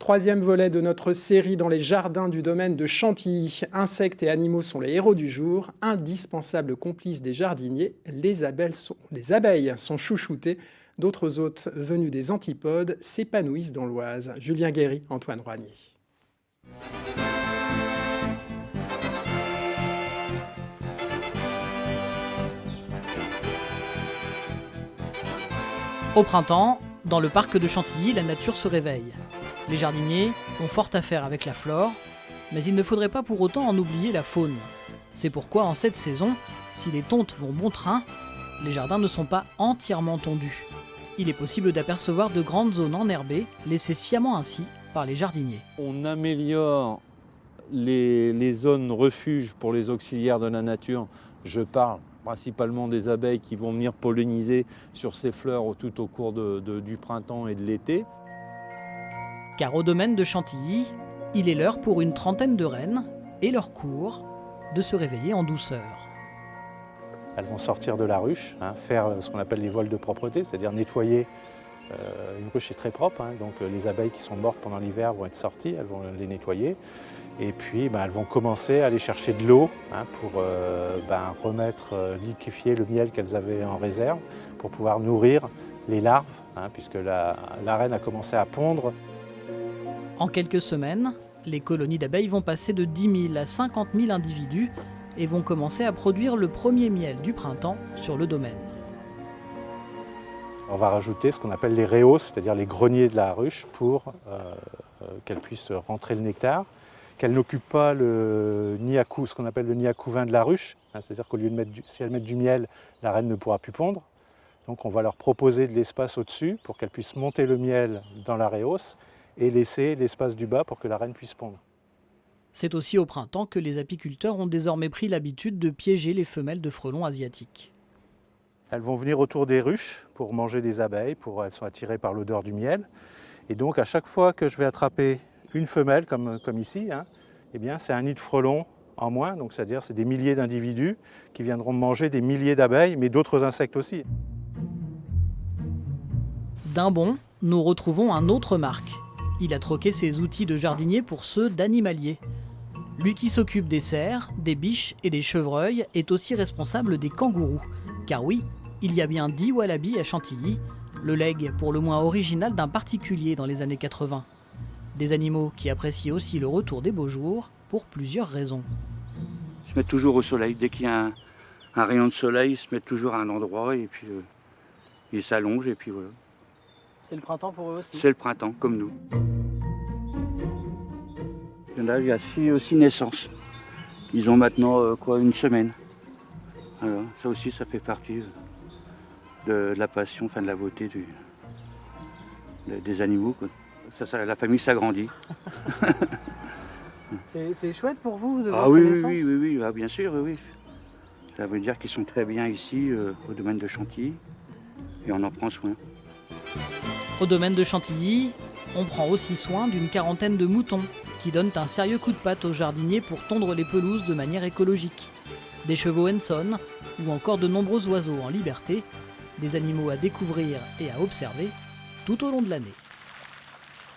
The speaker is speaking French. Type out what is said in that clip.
Troisième volet de notre série dans les jardins du domaine de Chantilly. Insectes et animaux sont les héros du jour. Indispensables complices des jardiniers, les abeilles sont chouchoutées. D'autres hôtes venus des antipodes s'épanouissent dans l'Oise. Julien Guéry, Antoine Roigny. Au printemps, dans le parc de Chantilly, la nature se réveille. Les jardiniers ont fort à faire avec la flore, mais il ne faudrait pas pour autant en oublier la faune. C'est pourquoi en cette saison, si les tontes vont bon train, les jardins ne sont pas entièrement tondus. Il est possible d'apercevoir de grandes zones enherbées, laissées sciemment ainsi par les jardiniers. On améliore les zones refuges pour les auxiliaires de la nature. Je parle principalement des abeilles qui vont venir polliniser sur ces fleurs tout au cours du printemps et de l'été. Car au domaine de Chantilly, il est l'heure pour une trentaine de reines et leur cour de se réveiller en douceur. Elles vont sortir de la ruche, faire ce qu'on appelle les voiles de propreté, c'est-à-dire nettoyer. Une ruche est très propre, donc les abeilles qui sont mortes pendant l'hiver vont être sorties, elles vont les nettoyer. Et puis elles vont commencer à aller chercher de l'eau pour liquéfier le miel qu'elles avaient en réserve, pour pouvoir nourrir les larves, puisque la reine a commencé à pondre. En quelques semaines, les colonies d'abeilles vont passer de 10 000 à 50 000 individus et vont commencer à produire le premier miel du printemps sur le domaine. On va rajouter ce qu'on appelle les réos, c'est-à-dire les greniers de la ruche, pour qu'elles puissent rentrer le nectar, qu'elles n'occupent pas ce qu'on appelle le nid à couvain de la ruche, c'est-à-dire qu'au lieu de si elles mettent du miel, la reine ne pourra plus pondre. Donc on va leur proposer de l'espace au-dessus pour qu'elles puissent monter le miel dans la réos et laisser l'espace du bas pour que la reine puisse pondre. C'est aussi au printemps que les apiculteurs ont désormais pris l'habitude de piéger les femelles de frelons asiatiques. Elles vont venir autour des ruches pour manger des abeilles, elles sont attirées par l'odeur du miel. Et donc à chaque fois que je vais attraper une femelle, comme ici, c'est un nid de frelons en moins, donc c'est-à-dire c'est des milliers d'individus qui viendront manger des milliers d'abeilles, mais d'autres insectes aussi. D'un bond, nous retrouvons un autre Marc. Il a troqué ses outils de jardinier pour ceux d'animalier. Lui qui s'occupe des cerfs, des biches et des chevreuils est aussi responsable des kangourous. Car oui, il y a bien 10 wallabies à Chantilly, le legs pour le moins original d'un particulier dans les années 80. Des animaux qui apprécient aussi le retour des beaux jours pour plusieurs raisons. Ils se mettent toujours au soleil. Dès qu'il y a un rayon de soleil, ils se mettent toujours à un endroit et puis ils s'allongent et puis voilà. C'est le printemps pour eux aussi? C'est le printemps, comme nous. Il y a 6 naissances. Ils ont maintenant une semaine. Alors, ça aussi, ça fait partie de la passion, de la beauté des animaux, quoi. La famille s'agrandit. C'est chouette pour vous de voir ces naissances? Oui, bien sûr, oui. Ça veut dire qu'ils sont très bien ici, au domaine de Chantilly, et on en prend soin. Au domaine de Chantilly, on prend aussi soin d'une quarantaine de moutons qui donnent un sérieux coup de patte aux jardiniers pour tondre les pelouses de manière écologique. Des chevaux Henson ou encore de nombreux oiseaux en liberté, des animaux à découvrir et à observer tout au long de l'année.